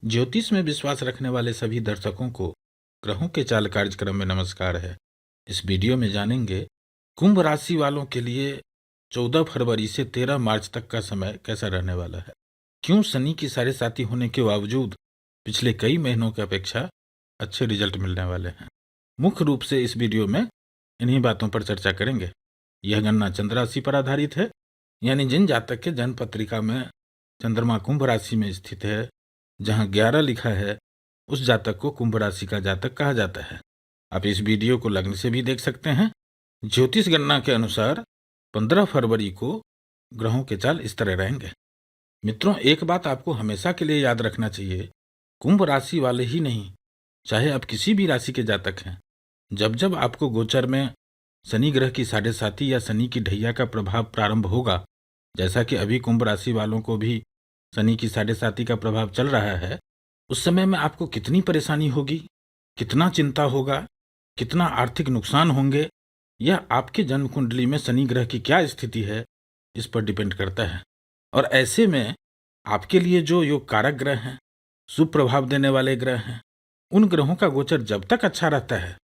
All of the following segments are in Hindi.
ज्योतिष में विश्वास रखने वाले सभी दर्शकों को ग्रहों के चाल कार्यक्रम में नमस्कार है। इस वीडियो में जानेंगे कुंभ राशि वालों के लिए 14 फरवरी से 13 मार्च तक का समय कैसा रहने वाला है। क्यों शनि की साढ़े साती होने के बावजूद पिछले कई महीनों की अपेक्षा अच्छे रिजल्ट मिलने वाले हैं। मुख्य रूप से इस वीडियो में इन्हीं बातों पर चर्चा करेंगे। यह गणना चंद्र राशि पर आधारित है, यानी जिन जातक के जन्म पत्रिका में चंद्रमा कुंभ राशि में स्थित है, जहां 11 लिखा है, उस जातक को कुंभ राशि का जातक कहा जाता है। आप इस वीडियो को लग्न से भी देख सकते हैं। ज्योतिष गणना के अनुसार 15 फरवरी को ग्रहों के चाल इस तरह रहेंगे। मित्रों, एक बात आपको हमेशा के लिए याद रखना चाहिए, कुंभ राशि वाले ही नहीं, चाहे आप किसी भी राशि के जातक हैं, जब जब आपको गोचर में शनि ग्रह की साढ़े साती या शनि की ढैया का प्रभाव प्रारंभ होगा, जैसा कि अभी कुंभ राशि वालों को भी शनि की साढ़े साती का प्रभाव चल रहा है, उस समय में आपको कितनी परेशानी होगी, कितना चिंता होगा, कितना आर्थिक नुकसान होंगे, यह आपके जन्म कुंडली में शनि ग्रह की क्या स्थिति है, इस पर डिपेंड करता है। और ऐसे में आपके लिए जो योग कारक ग्रह हैं, शुभ प्रभाव देने वाले ग्रह हैं, उन ग्रहों का गोचर जब तक अच्छा रहता है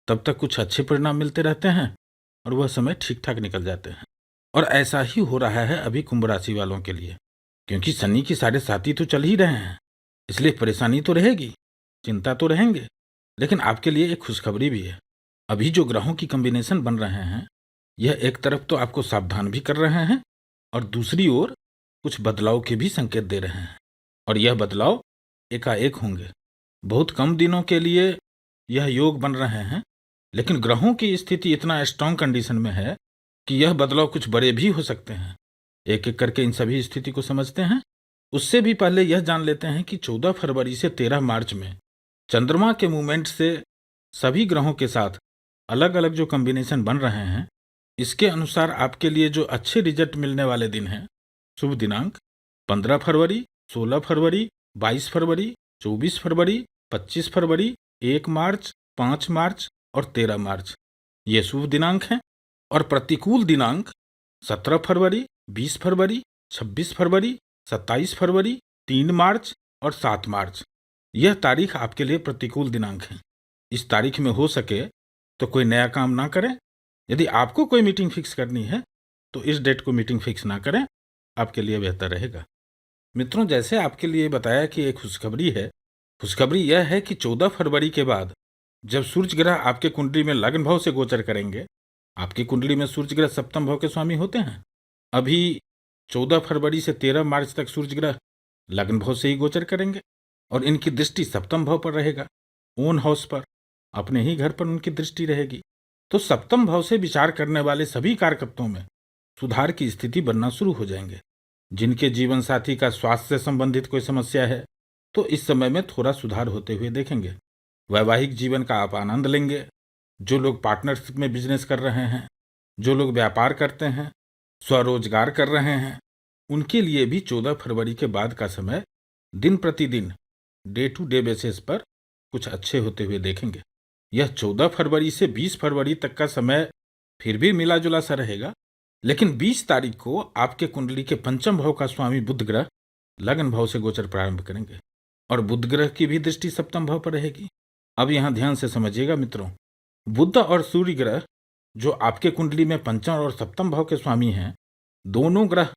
तब तक कुछ अच्छे परिणाम मिलते रहते हैं और वह समय ठीक ठाक निकल जाते हैं। और ऐसा ही हो रहा है अभी कुंभ राशि वालों के लिए, क्योंकि शनि की साढ़े साती तो चल ही रहे हैं, इसलिए परेशानी तो रहेगी, चिंता तो रहेंगे, लेकिन आपके लिए एक खुशखबरी भी है। अभी जो ग्रहों की कॉम्बिनेशन बन रहे हैं, यह एक तरफ तो आपको सावधान भी कर रहे हैं और दूसरी ओर कुछ बदलाव के भी संकेत दे रहे हैं। और यह बदलाव एकाएक होंगे। बहुत कम दिनों के लिए यह योग बन रहे हैं, लेकिन ग्रहों की स्थिति इतना स्ट्रांग कंडीशन में है कि यह बदलाव कुछ बड़े भी हो सकते हैं। एक एक करके इन सभी स्थिति को समझते हैं। उससे भी पहले यह जान लेते हैं कि 14 फरवरी से 13 मार्च में चंद्रमा के मूवमेंट से सभी ग्रहों के साथ अलग अलग जो कॉम्बिनेशन बन रहे हैं, इसके अनुसार आपके लिए जो अच्छे रिजल्ट मिलने वाले दिन हैं, शुभ दिनांक 15 फरवरी, 16 फरवरी, 22 फरवरी, 24 फरवरी, 25 फरवरी, 1 मार्च, 5 मार्च और 13 मार्च, ये शुभ दिनांक हैं। और प्रतिकूल दिनांक 17 फरवरी, 20 फरवरी, 26 फरवरी, 27 फरवरी, 3 मार्च और 7 मार्च, यह तारीख आपके लिए प्रतिकूल दिनांक है। इस तारीख में हो सके तो कोई नया काम ना करें। यदि आपको कोई मीटिंग फिक्स करनी है तो इस डेट को मीटिंग फिक्स ना करें, आपके लिए बेहतर रहेगा। मित्रों, जैसे आपके लिए बताया कि एक खुशखबरी है, खुशखबरी यह है कि 14 फरवरी के बाद जब सूर्य ग्रह आपके कुंडली में लग्न भाव से गोचर करेंगे, आपकी कुंडली में सूर्य ग्रह सप्तम भाव के स्वामी होते हैं। अभी 14 फरवरी से 13 मार्च तक सूर्य ग्रह लग्न भाव से ही गोचर करेंगे और इनकी दृष्टि सप्तम भाव पर रहेगा, ओन हाउस पर, अपने ही घर पर उनकी दृष्टि रहेगी। तो सप्तम भाव से विचार करने वाले सभी कारकत्वों में सुधार की स्थिति बनना शुरू हो जाएंगे। जिनके जीवन साथी का स्वास्थ्य से संबंधित कोई समस्या है, तो इस समय में थोड़ा सुधार होते हुए देखेंगे। वैवाहिक जीवन का आप आनंद लेंगे। जो लोग पार्टनरशिप में बिजनेस कर रहे हैं, जो लोग व्यापार करते हैं, स्वरोजगार कर रहे हैं, उनके लिए भी 14 फरवरी के बाद का समय दिन प्रतिदिन डे टू डे बेसिस पर कुछ अच्छे होते हुए देखेंगे। यह 14 फरवरी से 20 फरवरी तक का समय फिर भी मिला जुला सा रहेगा, लेकिन 20 तारीख को आपके कुंडली के पंचम भाव का स्वामी बुध ग्रह लग्न भाव से गोचर प्रारंभ करेंगे और बुध ग्रह की भी दृष्टि सप्तम भाव पर रहेगी। अब यहां ध्यान से समझिएगा मित्रों, बुध और सूर्य ग्रह जो आपके कुंडली में पंचम और सप्तम भाव के स्वामी हैं, दोनों ग्रह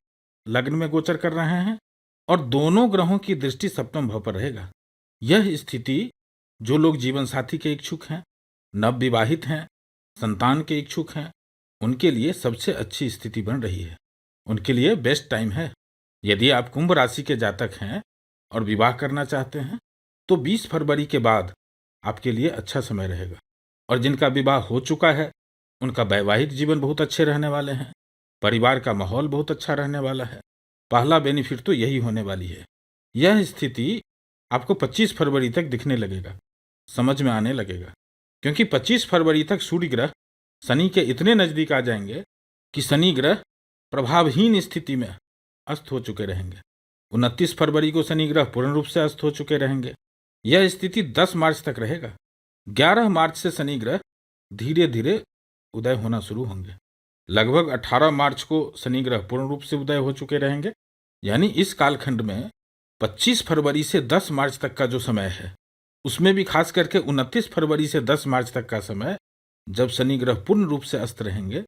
लग्न में गोचर कर रहे हैं और दोनों ग्रहों की दृष्टि सप्तम भाव पर रहेगा। यह स्थिति जो लोग जीवन साथी के इच्छुक हैं, नव विवाहित हैं, संतान के इच्छुक हैं, उनके लिए सबसे अच्छी स्थिति बन रही है। उनके लिए बेस्ट टाइम है। यदि आप कुंभ राशि के जातक हैं और विवाह करना चाहते हैं तो 20 फरवरी के बाद आपके लिए अच्छा समय रहेगा। और जिनका विवाह हो चुका है, उनका वैवाहिक जीवन बहुत अच्छे रहने वाले हैं, परिवार का माहौल बहुत अच्छा रहने वाला है। पहला बेनिफिट तो यही होने वाली है। यह स्थिति आपको 25 फरवरी तक दिखने लगेगा, समझ में आने लगेगा, क्योंकि 25 फरवरी तक सूर्य ग्रह शनि के इतने नजदीक आ जाएंगे कि शनि ग्रह प्रभावहीन स्थिति में अस्त हो चुके रहेंगे। 29 फरवरी को शनि ग्रह पूर्ण रूप से अस्त हो चुके रहेंगे। यह स्थिति 10 मार्च तक रहेगा। 11 मार्च से शनि ग्रह धीरे धीरे उदय होना शुरू होंगे। लगभग 18 मार्च को शनि ग्रह पूर्ण रूप से उदय हो चुके रहेंगे। यानी इस कालखंड में 25 फरवरी से 10 मार्च तक का जो समय है, उसमें भी खास करके 29 फरवरी से 10 मार्च तक का समय, जब शनि ग्रह पूर्ण रूप से अस्त रहेंगे,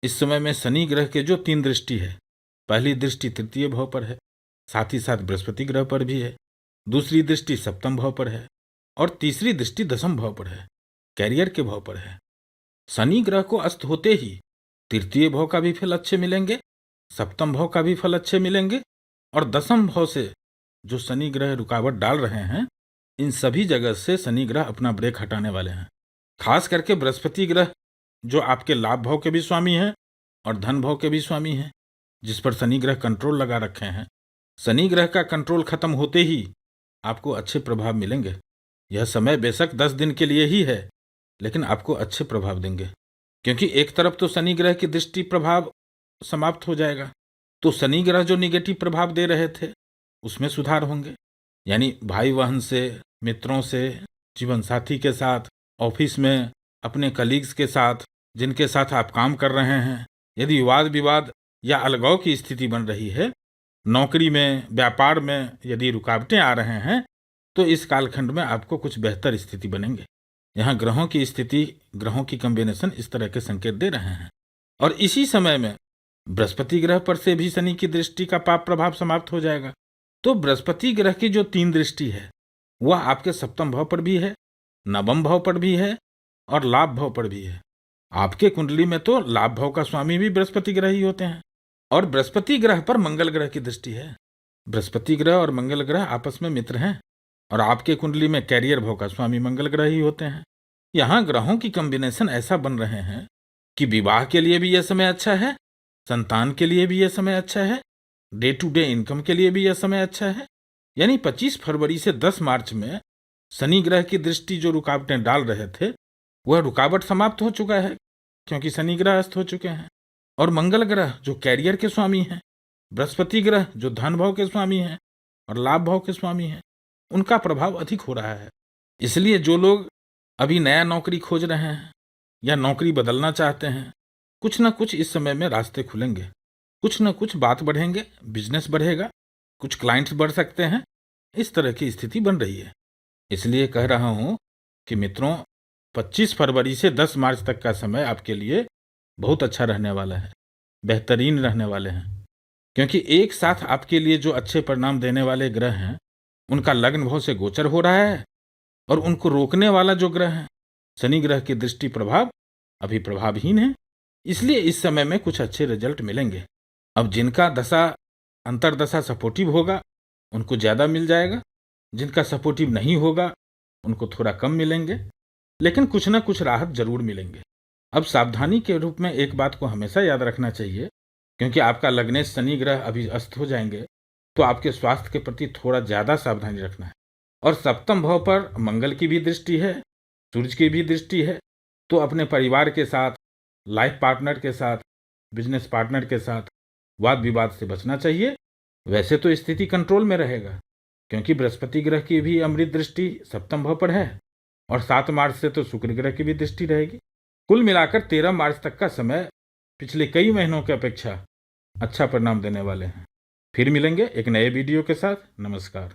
इस समय में शनि ग्रह के जो 3 दृष्टि है, पहली दृष्टि तृतीय भाव पर है, साथ ही साथ बृहस्पति ग्रह पर भी है, दूसरी दृष्टि सप्तम भाव पर है और तीसरी दृष्टि दशम भाव पर है, कैरियर के भाव पर है। शनि ग्रह को अस्त होते ही तृतीय भाव का भी फल अच्छे मिलेंगे, सप्तम भाव का भी फल अच्छे मिलेंगे और दशम भाव से जो शनि ग्रह रुकावट डाल रहे हैं, इन सभी जगह से शनि ग्रह अपना ब्रेक हटाने वाले हैं। खास करके बृहस्पति ग्रह जो आपके लाभ भाव के भी स्वामी हैं और धन भाव के भी स्वामी हैं, जिस पर शनि ग्रह कंट्रोल लगा रखे हैं, शनि ग्रह का कंट्रोल खत्म होते ही आपको अच्छे प्रभाव मिलेंगे। यह समय बेशक 10 दिन के लिए ही है, लेकिन आपको अच्छे प्रभाव देंगे, क्योंकि एक तरफ तो शनि ग्रह की दृष्टि प्रभाव समाप्त हो जाएगा, तो शनि ग्रह जो निगेटिव प्रभाव दे रहे थे उसमें सुधार होंगे। यानी भाई बहन से, मित्रों से, जीवन साथी के साथ, ऑफिस में अपने कलीग्स के साथ, जिनके साथ आप काम कर रहे हैं, यदि वाद विवाद या अलगाव की स्थिति बन रही है, नौकरी में, व्यापार में यदि रुकावटें आ रहे हैं, तो इस कालखंड में आपको कुछ बेहतर स्थिति बनेंगे। यहाँ ग्रहों की स्थिति, ग्रहों की कॉम्बिनेशन इस तरह के संकेत दे रहे हैं। और इसी समय में बृहस्पति ग्रह पर से भी शनि की दृष्टि का पाप प्रभाव समाप्त हो जाएगा। तो बृहस्पति ग्रह की जो 3 दृष्टि है, वह आपके सप्तम भाव पर भी है, नवम भाव पर भी है और लाभ भाव पर भी है। आपके कुंडली में तो लाभ भाव का स्वामी भी बृहस्पति ग्रह ही होते हैं और बृहस्पति ग्रह पर मंगल ग्रह की दृष्टि है। बृहस्पति ग्रह और मंगल ग्रह आपस में मित्र हैं और आपके कुंडली में कैरियर भाव का स्वामी मंगल ग्रह ही होते हैं। यहाँ ग्रहों की कॉम्बिनेशन ऐसा बन रहे हैं कि विवाह के लिए भी यह समय अच्छा है, संतान के लिए भी यह समय अच्छा है, डे टू डे इनकम के लिए भी यह समय अच्छा है। यानी 25 फरवरी से 10 मार्च में शनि ग्रह की दृष्टि जो रुकावटें डाल रहे थे, वह रुकावट समाप्त हो चुका है, क्योंकि शनि ग्रह अस्त हो चुके हैं। और मंगल ग्रह जो कैरियर के स्वामी हैं, बृहस्पति ग्रह जो धन भाव के स्वामी हैं और लाभ भाव के स्वामी हैं, उनका प्रभाव अधिक हो रहा है। इसलिए जो लोग अभी नया नौकरी खोज रहे हैं या नौकरी बदलना चाहते हैं, कुछ न कुछ इस समय में रास्ते खुलेंगे, कुछ न कुछ बात बढ़ेंगे, बिजनेस बढ़ेगा, कुछ क्लाइंट्स बढ़ सकते हैं। इस तरह की स्थिति बन रही है। इसलिए कह रहा हूं कि मित्रों, 25 फरवरी से 10 मार्च तक का समय आपके लिए बहुत अच्छा रहने वाला है, बेहतरीन रहने वाले हैं, क्योंकि एक साथ आपके लिए जो अच्छे परिणाम देने वाले ग्रह हैं, उनका लग्न भाव से गोचर हो रहा है और उनको रोकने वाला जो ग्रह है, शनि ग्रह की दृष्टि प्रभाव अभी प्रभावहीन है। इसलिए इस समय में कुछ अच्छे रिजल्ट मिलेंगे। अब जिनका दशा अंतर्दशा सपोर्टिव होगा उनको ज़्यादा मिल जाएगा, जिनका सपोर्टिव नहीं होगा उनको थोड़ा कम मिलेंगे, लेकिन कुछ ना कुछ राहत जरूर मिलेंगे। अब सावधानी के रूप में एक बात को हमेशा याद रखना चाहिए, क्योंकि आपका लग्नेश शनि ग्रह अभी अस्त हो जाएंगे, तो आपके स्वास्थ्य के प्रति थोड़ा ज़्यादा सावधानी रखना है। और सप्तम भाव पर मंगल की भी दृष्टि है, सूर्य की भी दृष्टि है, तो अपने परिवार के साथ, लाइफ पार्टनर के साथ, बिजनेस पार्टनर के साथ वाद विवाद से बचना चाहिए। वैसे तो स्थिति कंट्रोल में रहेगा, क्योंकि बृहस्पति ग्रह की भी अमृत दृष्टि सप्तम भाव पर है और 7 मार्च से तो शुक्र ग्रह की भी दृष्टि रहेगी। कुल मिलाकर 13 मार्च तक का समय पिछले कई महीनों की अपेक्षा अच्छा परिणाम देने वाले हैं। फिर मिलेंगे एक नए वीडियो के साथ। नमस्कार।